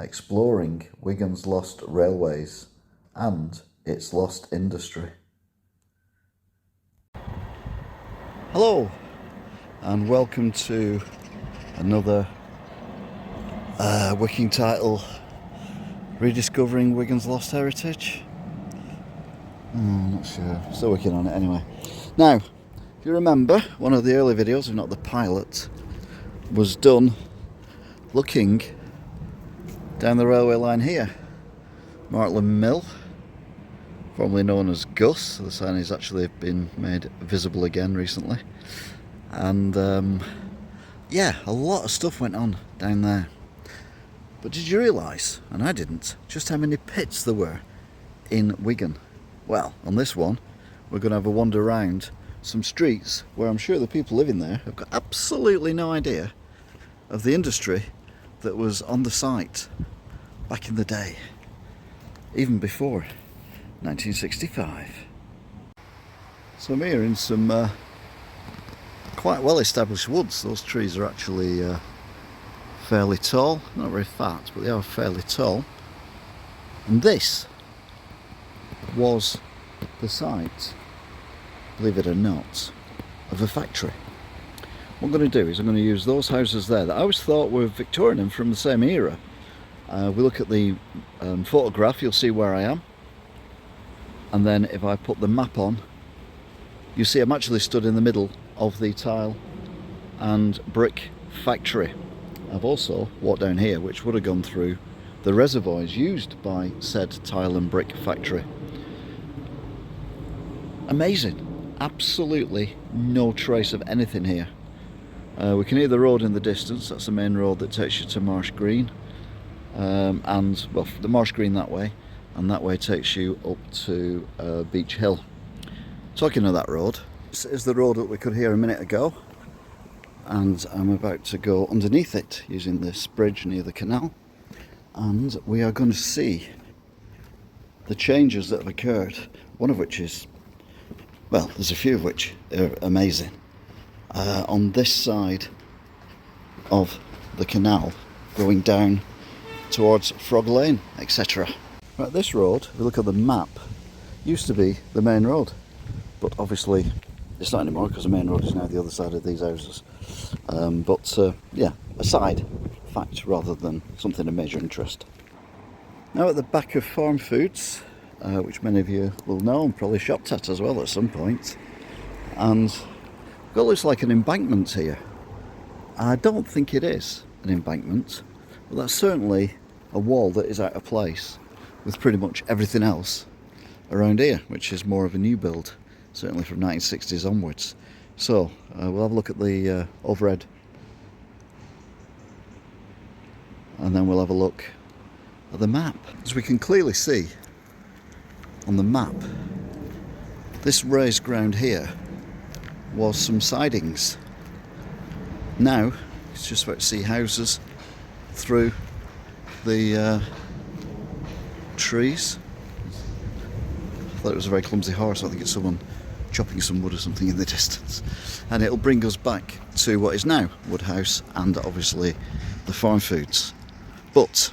exploring Wigan's lost railways and its lost industry. Hello and welcome to another working title, Rediscovering Wigan's Lost Heritage. I'm not sure, still working on it anyway. Now, if you remember, one of the early videos, if not the pilot, was done looking down the railway line here. Martland Mill, formerly known as Gus. The sign has actually been made visible again recently. And yeah, a lot of stuff went on down there. But did you realise, and I didn't, just how many pits there were in Wigan? Well, on this one, we're going to have a wander around some streets where I'm sure the people living there have got absolutely no idea of the industry that was on the site back in the day, even before 1965. So I'm here in some quite well established woods. Those trees are actually fairly tall, not very fat, but they are fairly tall. And this was the site, believe it or not, of a factory. What I'm going to do is I'm going to use those houses there that I always thought were Victorian and from the same era. We look at the photograph, you'll see where I am. And then if I put the map on, you see I'm actually stood in the middle of the tile and brick factory. I've also walked down here, which would have gone through the reservoirs used by said tile and brick factory. Amazing. Absolutely no trace of anything here. We can hear the road in the distance. That's the main road that takes you to Marsh Green. And, well, the Marsh Green that way, and that way takes you up to Beach Hill. Talking of that road, this is the road that we could hear a minute ago. And I'm about to go underneath it using this bridge near the canal, and we are going to see the changes that have occurred, one of which is, well, there's a few of which are amazing. On this side of the canal going down towards Frog Lane, etc. Right, this road, if you look at the map, used to be the main road, but obviously it's not anymore because the main road is now the other side of these houses. Yeah, a side fact rather than something of major interest. Now at the back of Farm Foods, which many of you will know and probably shopped at as well at some point, and it looks like an embankment here. I don't think it is an embankment, but that's certainly a wall that is out of place with pretty much everything else around here, which is more of a new build, certainly from 1960s onwards. So we'll have a look at the overhead, and then we'll have a look at the map. As we can clearly see on the map, this raised ground here was some sidings. Now it's just about to see houses through the trees. I thought it was a very clumsy horse. I think it's someone chopping some wood or something in the distance. And it'll bring us back to what is now Woodhouse and obviously the Farm Foods. But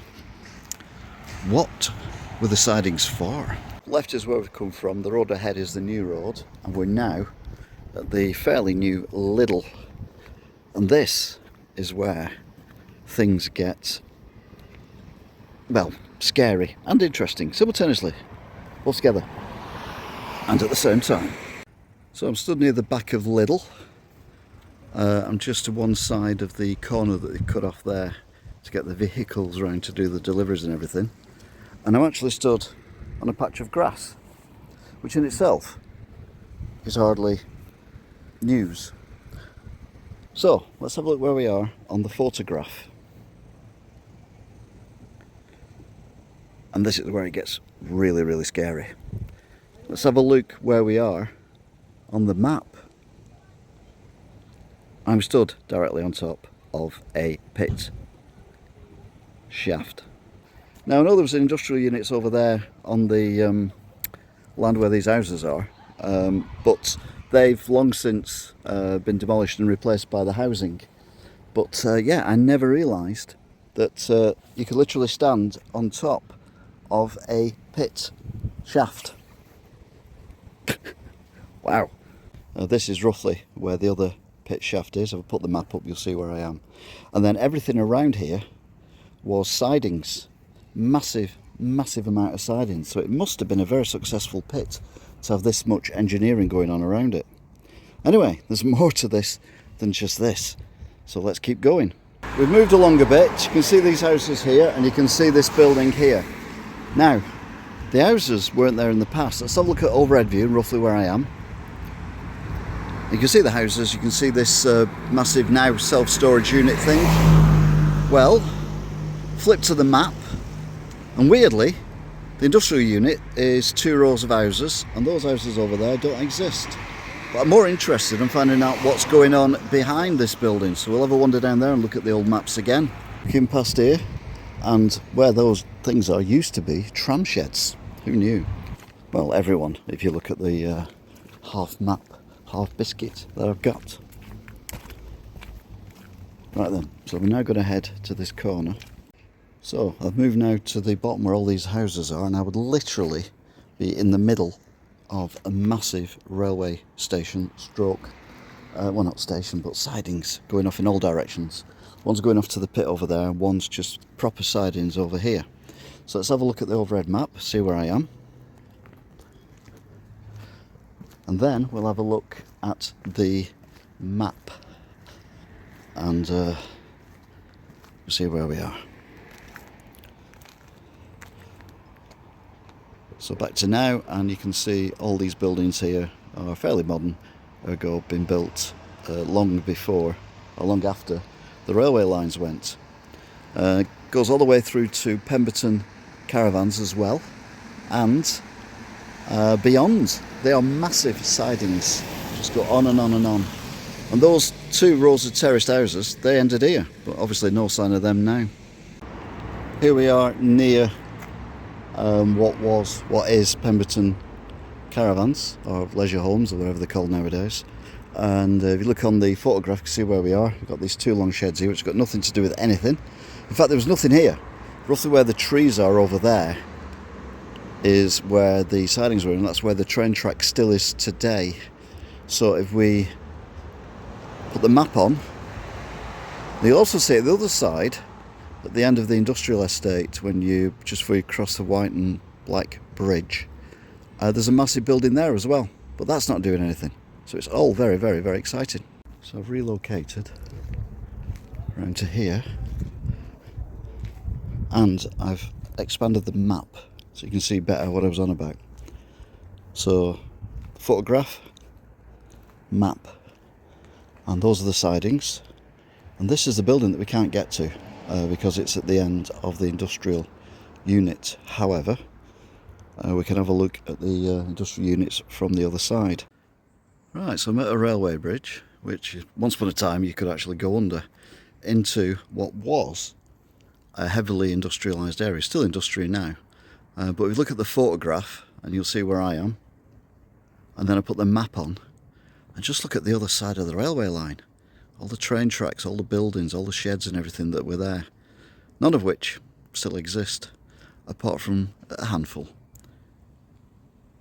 what were the sidings for? Left is where we've come from. The road ahead is the new road, and we're now at the fairly new Lidl. And this is where things get, well, scary and interesting simultaneously, both together and at the same time. So I'm stood near the back of Lidl. I'm just to one side of the corner that they cut off there to get the vehicles around to do the deliveries and everything. And I'm actually stood on a patch of grass, which in itself is hardly news. So let's have a look where we are on the photograph. And this is where it gets really, really scary. Let's have a look where we are on the map. I'm stood directly on top of a pit shaft. Now I know there's industrial units over there on the land where these houses are, but they've long since been demolished and replaced by the housing. But yeah, I never realised that you could literally stand on top of a pit shaft. Wow. This is roughly where the other pit shaft is. If I put the map up, you'll see where I am. And then everything around here was sidings. Massive amount of sidings. So it must have been a very successful pit to have this much engineering going on around it. Anyway, there's more to this than just this. So let's keep going. We've moved along a bit. You can see these houses here, and you can see this building here. Now, the houses weren't there in the past. Let's have a look at overhead view, roughly where I am. You can see the houses, you can see this massive now self-storage unit thing. Well, flip to the map, and weirdly, the industrial unit is 2 rows of houses, and those houses over there don't exist. But I'm more interested in finding out what's going on behind this building, so we'll have a wander down there and look at the old maps again. Looking past here, and where those things are used to be tram sheds. Who knew? Well, everyone, if you look at the half map, half biscuit that I've got. Right then, so we're now going to head to this corner. So I've moved now to the bottom where all these houses are, and I would literally be in the middle of a massive railway station stroke, well, not station, but sidings going off in all directions. One's going off to the pit over there, and one's just proper sidings over here. So let's have a look at the overhead map, see where I am. And then we'll have a look at the map and see where we are. So back to now, and you can see all these buildings here are fairly modern, ergo been built long before or long after the railway lines went. Goes all the way through to Pemberton caravans as well, and beyond. They are massive sidings, just go on and on and on. And those 2 rows of terraced houses, they ended here, but obviously no sign of them now. Here we are near what is Pemberton caravans, or leisure homes, or whatever they're called nowadays. And if you look on the photograph, you can see where we are. We've got these 2 long sheds here, which have got nothing to do with anything. In fact, there was nothing here. Roughly where the trees are over there is where the sidings were, and that's where the train track still is today. So if we put the map on, you'll also see at the other side, at the end of the industrial estate, when you just before you cross the white and black bridge, there's a massive building there as well, but that's not doing anything. So it's all very exciting. So I've relocated around to here, and I've expanded the map so you can see better what I was on about. So photograph, map, and those are the sidings, and this is the building that we can't get to because it's at the end of the industrial unit. However, we can have a look at the industrial units from the other side. Right, so I'm at a railway bridge, which once upon a time you could actually go under into what was a heavily industrialised area, still industry now. But if you look at the photograph, and you'll see where I am, and then I put the map on, and just look at the other side of the railway line. All the train tracks, all the buildings, all the sheds and everything that were there. None of which still exist, apart from a handful.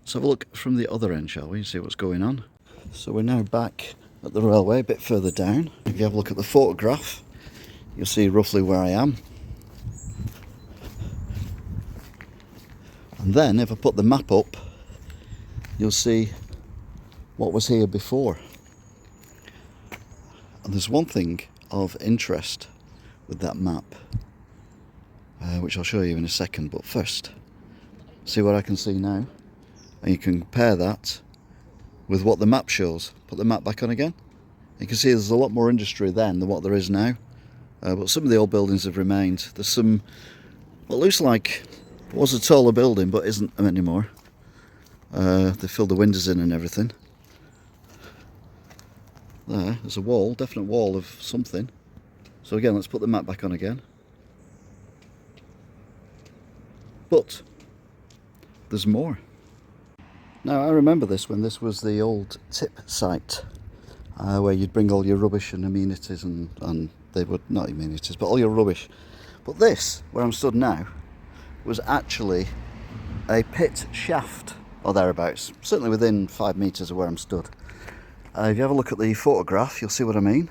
Let's have a look from the other end, shall we, and see what's going on. So we're now back at the railway, a bit further down. If you have a look at the photograph, you'll see roughly where I am. And then if I put the map up, you'll see what was here before. And there's one thing of interest with that map, which I'll show you in a second, but first, see what I can see now. And you can compare that with what the map shows. Put the map back on again. You can see there's a lot more industry then than what there is now. But some of the old buildings have remained. There's some, what looks like was a taller building, but isn't anymore. They filled the windows in and everything. There's a wall, definite wall of something. So again, let's put the map back on again. But there's more. Now I remember this when this was the old tip site, where you'd bring all your rubbish and amenities and they would, not amenities, but all your rubbish, But this, where I'm stood now, was actually a pit shaft or thereabouts, certainly within 5 metres of where I'm stood. If you have a look at the photograph, you'll see what I mean.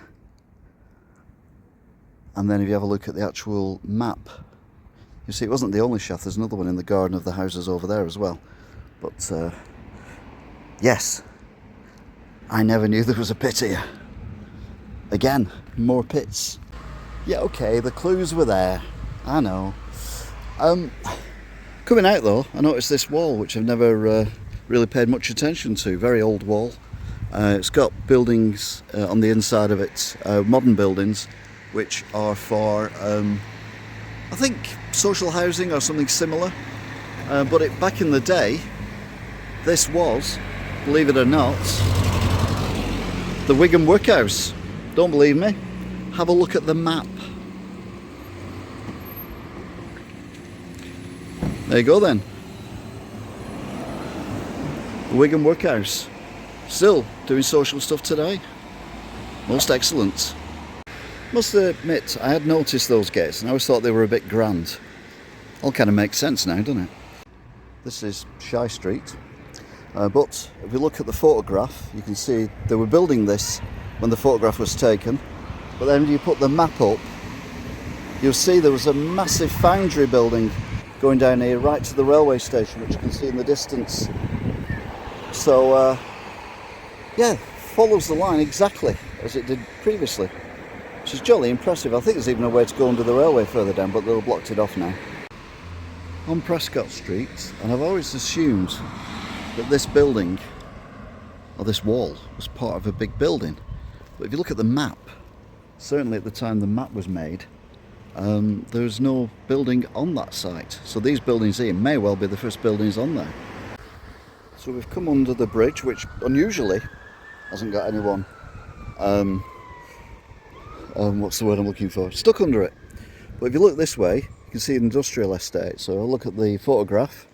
And then if you have a look at the actual map, you see it wasn't the only shaft. There's another one in the garden of the houses over there as well. But yes, I never knew there was a pit here. Again, more pits. Yeah, okay, the clues were there, I know. Coming out though, I noticed this wall, which I've never really paid much attention to. Very old wall. It's got buildings on the inside of it, modern buildings, which are for, I think, social housing or something similar. But back in the day, this was, believe it or not, the Wigan Workhouse. Don't believe me? Have a look at the map. There you go then. The Wigan Workhouse. Still doing social stuff today. Most excellent. Must admit, I had noticed those gates and I always thought they were a bit grand. All kind of makes sense now, doesn't it? This is Shy Street. But if we look at the photograph, you can see they were building this when the photograph was taken. But then when you put the map up, you'll see there was a massive foundry building going down here right to the railway station, which you can see in the distance. So yeah, follows the line exactly as it did previously, which is jolly impressive. I think there's even a way to go under the railway further down, but they'll blocked it off now. On Prescott Street, and I've always assumed that this building, or this wall, was part of a big building. But if you look at the map, certainly at the time the map was made, there's no building on that site. So these buildings here may well be the first buildings on there. So we've come under the bridge, which unusually hasn't got anyone, what's the word I'm looking for, stuck under it. But if you look this way, you can see an industrial estate. So I'll look at the photograph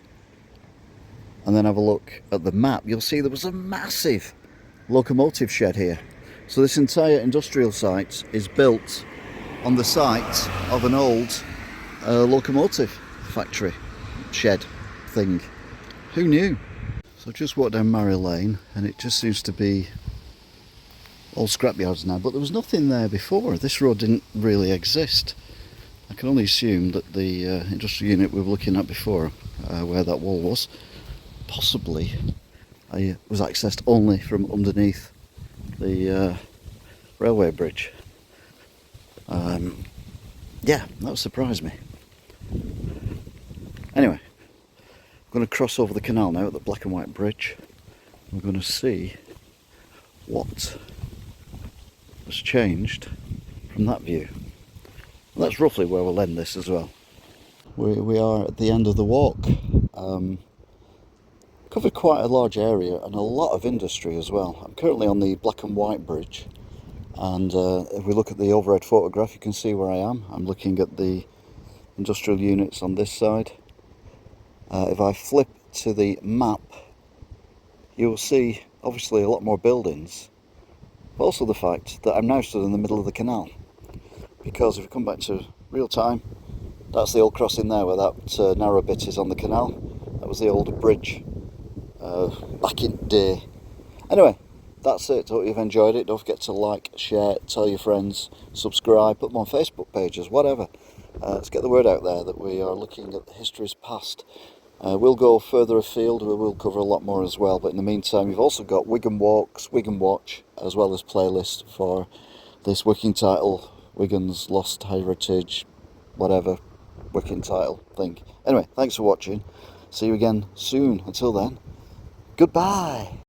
and then have a look at the map. You'll see there was a massive locomotive shed here. So this entire industrial site is built on the site of an old locomotive factory shed thing. Who knew? So I just walked down Miry Lane and it just seems to be all scrapyards now, but there was nothing there before. This road didn't really exist. I can only assume that the industrial unit we were looking at before, where that wall was, possibly was accessed only from underneath the railway bridge. Yeah, that surprised me. Anyway, I'm going to cross over the canal now at the black and white bridge. We're going to see what has changed from that view. Well, that's roughly where we'll end this as well. We are at the end of the walk. Covered quite a large area and a lot of industry as well. I'm currently on the black and white bridge, and if we look at the overhead photograph, you can see where I am. I'm looking at the industrial units on this side. If I flip to the map, you'll see obviously a lot more buildings, but also the fact that I'm now stood in the middle of the canal. Because if we come back to real time, that's the old crossing there where that narrow bit is on the canal. That was the old bridge back in the day. Anyway, that's it. Hope you've enjoyed it. Don't forget to like, share, tell your friends, subscribe, put them on Facebook pages, whatever. Let's get the word out there that we are looking at the history's past. We'll go further afield, we will cover a lot more as well, but in the meantime you've also got Wigan Walks, Wigan Watch, as well as playlists for this working title, Wigan's Lost Heritage, whatever working title thing. Anyway, thanks for watching. See you again soon. Until then, goodbye.